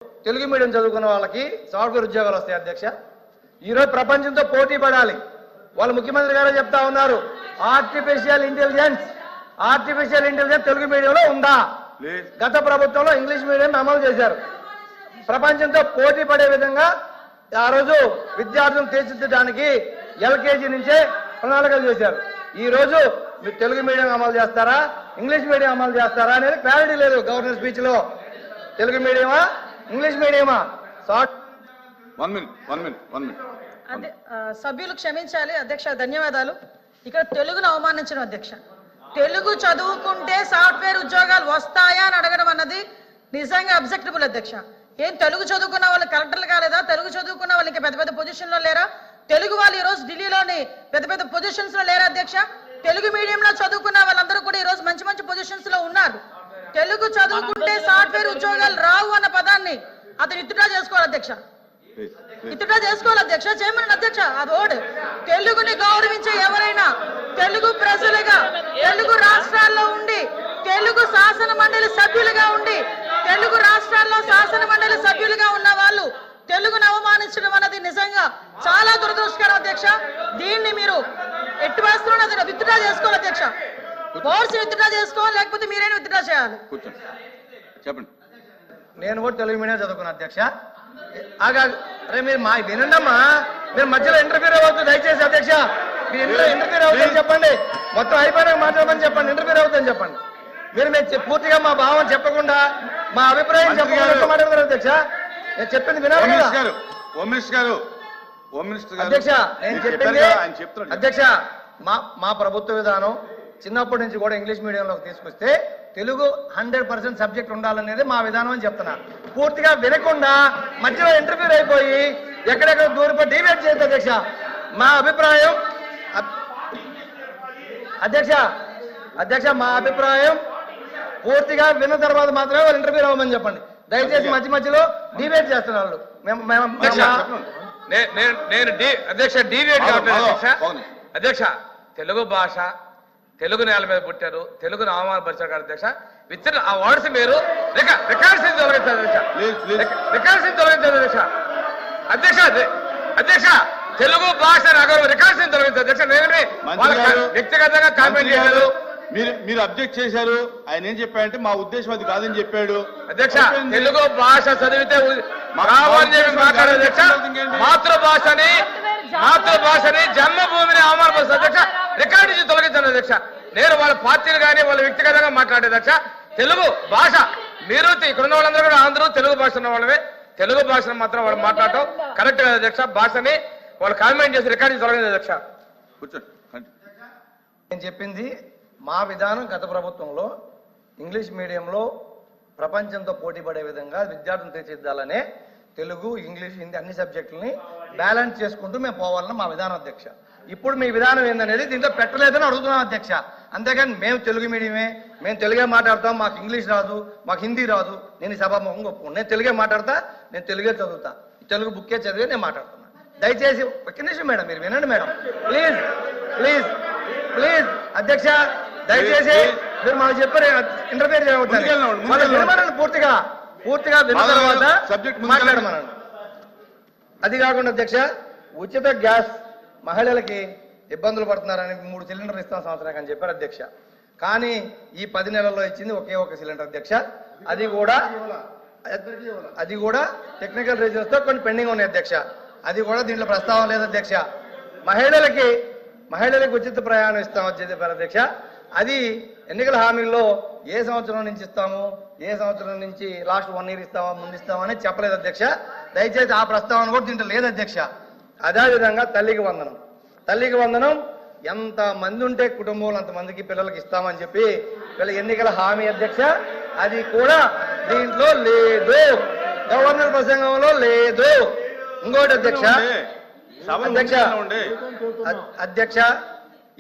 Telugu medium చదువుకున్న వాళ్ళకి software ఉద్యోగాలు వస్తాయి అధ్యక్ష. ఈరోజు ప్రపంచంతో పోటీ పడాలి. వాళ్ళు ముఖ్యమంత్రి గారు చెప్తా ఉన్నారు, ఆర్టిఫిషియల్ ఇంటెలిజెన్స్ తెలుగు మీడియంలో ఉందా? గత ప్రభుత్వంలో ఇంగ్లీష్ మీడియం అమలు చేశారు. ప్రపంచంతో పోటీ పడే విధంగా ఆ రోజు విద్యార్థులను తీర్చిదిద్దడానికి ఎల్కేజీ నుంచే ప్రణాళికలు చేశారు. ఈ రోజు మీరు తెలుగు మీడియం అమలు చేస్తారా, ఇంగ్లీష్ మీడియం అమలు చేస్తారా అనేది క్లారిటీ లేదు. గవర్నర్ స్పీచ్ లో తెలుగు మీడియమా, ఇంగ్లీష్ మీడియమా? అదే సభ్యులు క్షమించాలి అధ్యక్ష, ధన్యవాదాలు. ఇక్కడ తెలుగును అవమానించడం అధ్యక్ష. తెలుగు చదువుకుంటే సాఫ్ట్వేర్ ఉద్యోగాలు వస్తాయా అని అడగడం అన్నది నిజంగా అబ్జెక్టబుల్ అధ్యక్ష. ఏం తెలుగు చదువుకున్న వాళ్ళు కలెక్టర్లు కాలేదా? తెలుగు చదువుకున్న వాళ్ళు ఇంకా పెద్ద పెద్ద పొజిషన్ లో లేరా? తెలుగు వాళ్ళు ఈ రోజు ఢిల్లీలోని పెద్ద పెద్ద పొజిషన్స్ లో లేరా అధ్యక్ష? తెలుగు మీడియంలో చదువుకున్న వాళ్ళందరూ కూడా ఈ రోజు మంచి మంచి పొజిషన్స్ లో ఉన్నారు. తెలుగు చదువుకుంటే సాఫ్ట్వేర్ ఉద్యోగాలు రావు అన్న పదాన్ని అతను ఇత్తుడా చేసుకోవాలి అధ్యక్ష, ఇత్తుడా చేసుకోవాలి అధ్యక్ష, చేయమని అధ్యక్ష. అది ఓడ్ తెలుగుని గౌరవించే ఎవరైనా తెలుగు ప్రజలుగా తెలుగు రాష్ట్రాల్లో ఉండి తెలుగు శాసన మండలి సభ్యులుగా ఉండి తెలుగు రాష్ట్రాల్లో శాసన మండలి సభ్యులుగా ఉన్న వాళ్ళు తెలుగును అవమానించడం అన్నది నిజంగా చాలా దురదృష్టకరం అధ్యక్ష. దీన్ని మీరు ఎట్టి వేస్తున్నది విత్డ్రా చేసుకోవాలి అధ్యక్ష. ఫోర్స్ విత్డ్రా చేసుకోవాలి, లేకపోతే మీరైనా విత్డ్రా చేయాలి. చెప్పండి. నేను కూడా తెలుగు మీడియం చదువుకున్నా అధ్యక్ష. అరే మీరు మా వినండమ్మా, మీరు మధ్యలో ఇంటర్వ్యూ అవ్వద్దు దయచేసి అధ్యక్ష. మీరు ఇంటర్వ్యూ అవుతుందని చెప్పండి, మొత్తం అయిపోయినాక మాట్లాడమని చెప్పండి, ఇంటర్వ్యూ అవుతుందని చెప్పండి. మీరు మేము పూర్తిగా మా భావం చెప్పకుండా మా అభిప్రాయం చెప్పకుండా మాట్లాడతారు అధ్యక్ష. నేను చెప్పింది వినాలి కదా అధ్యక్ష. నేను చెప్పింది అధ్యక్ష, మా ప్రభుత్వ విధానం చిన్నప్పటి నుంచి కూడా ఇంగ్లీష్ మీడియంలోకి తీసుకొస్తే తెలుగు 100% సబ్జెక్ట్ ఉండాలనేది మా విధానం అని చెప్తున్నా. పూర్తిగా వినకుండా మధ్యలో ఇంటర్వ్యూ అయిపోయి ఎక్కడెక్కడ దూరిపోయి డిబేట్ చేయొద్దు అధ్యక్ష. మా అభిప్రాయం అధ్యక్ష మా అభిప్రాయం పూర్తిగా విన్న తర్వాత మాత్రమే వాళ్ళు ఇంటర్వ్యూ అవ్వమని చెప్పండి దయచేసి. మధ్యలో డిబేట్ చేస్తున్నారు. అధ్యక్ష తెలుగు భాష తెలుగు నేల మీద పుట్టారు, తెలుగును అవమానపరిచారు అధ్యక్ష. విత్ ఆ వర్డ్స్ మీరు రికార్డ్స్ తొలగించారు అధ్యక్ష. అధ్యక్ష తెలుగు భాష రికార్డ్స్ తొలగించారు అధ్యక్ష. నేను వ్యక్తిగతంగా కామెంట్ చేయలేదు. మీరు అబ్జెక్ట్ చేశారు. ఆయన ఏం చెప్పాడంటే మా ఉద్దేశం అది కాదని చెప్పాడు అధ్యక్ష. తెలుగు భాష చదివితే మాట్లాడే అధ్యక్ష. మాతృభాషని జన్మభూమిని అవమానపరుస్తారు అధ్యక్ష. రికార్డు నుంచి తొలగించాను అధ్యక్ష. నేను వాళ్ళ పార్టీలు కానీ వాళ్ళ వ్యక్తిగతంగా మాట్లాడే అధ్యక్ష. తెలుగు భాష మీరు ఇక్కడ ఉన్న వాళ్ళందరూ కూడా అందరూ తెలుగు భాష ఉన్న వాళ్ళమే. తెలుగు భాషను మాత్రం వాళ్ళు మాట్లాడటం కరెక్ట్ కదా అధ్యక్ష. భాషని వాళ్ళు కామెంట్ చేసి రికార్డు నుంచి తొలగింది అధ్యక్ష. నేను చెప్పింది మా విధానం. గత ప్రభుత్వంలో ఇంగ్లీష్ మీడియంలో ప్రపంచంతో పోటీ పడే విధంగా విద్యార్థులను తీర్చిదిద్దాలనే తెలుగు, ఇంగ్లీష్, హిందీ అన్ని సబ్జెక్టులని బ్యాలెన్స్ చేసుకుంటూ మేము పోవాలన్న మా విధానం అధ్యక్ష. ఇప్పుడు మీ విధానం ఏందనేది దీంట్లో పెట్టలేదని అడుగుతున్నాం అధ్యక్ష. అంతేగాని మేము తెలుగు మీడియమే, మేము తెలుగే మాట్లాడతాం, మాకు ఇంగ్లీష్ రాదు, మాకు హిందీ రాదు, నేను ఈ సభాముఖంగా ఒప్పుకోను. నేను తెలుగే మాట్లాడతా, నేను తెలుగే చదువుతా, తెలుగు బుక్కే చదివే నేను మాట్లాడుతున్నా. దయచేసి ఒక్క నిమిషం మేడం, మీరు వినండి మేడం, ప్లీజ్ ప్లీజ్ ప్లీజ్ అధ్యక్ష. దయచేసి మీరు మాకు చెప్పారు ఇంటర్ఫియర్ చేయవద్దని. పూర్తిగా విన్న తర్వాత మాట్లాడమనండి. అది కాకుండా అధ్యక్ష, ఉచిత గ్యాస్ మహిళలకి ఇబ్బందులు పడుతున్నారని 3 సిలిండర్లు ఇస్తాం సంవత్సరానికి అని చెప్పారు అధ్యక్ష. కానీ ఈ 10 నెలల్లో ఇచ్చింది ఒకే ఒక సిలిండర్ అధ్యక్ష. అది కూడా టెక్నికల్ రీజన్స్ తో కొన్ని పెండింగ్ ఉన్నాయి అధ్యక్ష. అది కూడా దీంట్లో ప్రస్తావన లేదు అధ్యక్ష. మహిళలకు ఉచిత ప్రయాణం ఇస్తామని చెప్పారు అధ్యక్ష. అది ఎన్నికల హామీల్లో ఏ సంవత్సరం నుంచి ఇస్తాము, ఏ సంవత్సరం నుంచి లాస్ట్ 1 ఇయర్ ఇస్తామా, ముందు ఇస్తామని చెప్పలేదు అధ్యక్ష. దయచేసి ఆ ప్రస్తావన కూడా దీంట్లో లేదు అధ్యక్ష. అదేవిధంగా తల్లికి వందనం ఎంత మంది ఉంటే కుటుంబంలో అంతమందికి పిల్లలకి ఇస్తామని చెప్పి వీళ్ళ ఎన్నికల హామీ అధ్యక్ష. అది కూడా దీంట్లో లేదు, గవర్నర్ ప్రసంగంలో లేదు. ఇంకోటి అధ్యక్ష,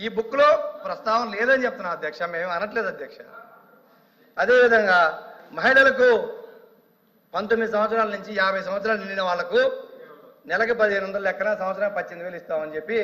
ఈ బుక్ లో ప్రస్తావన లేదని చెప్తున్నా అధ్యక్ష, మేము అనట్లేదు అధ్యక్ష. అదేవిధంగా మహిళలకు 19 సంవత్సరాల నుంచి 50 సంవత్సరాలు నిండిన వాళ్లకు నెలకి 1500 లెక్కన సంవత్సరానికి 18,000 ఇస్తామని చెప్పి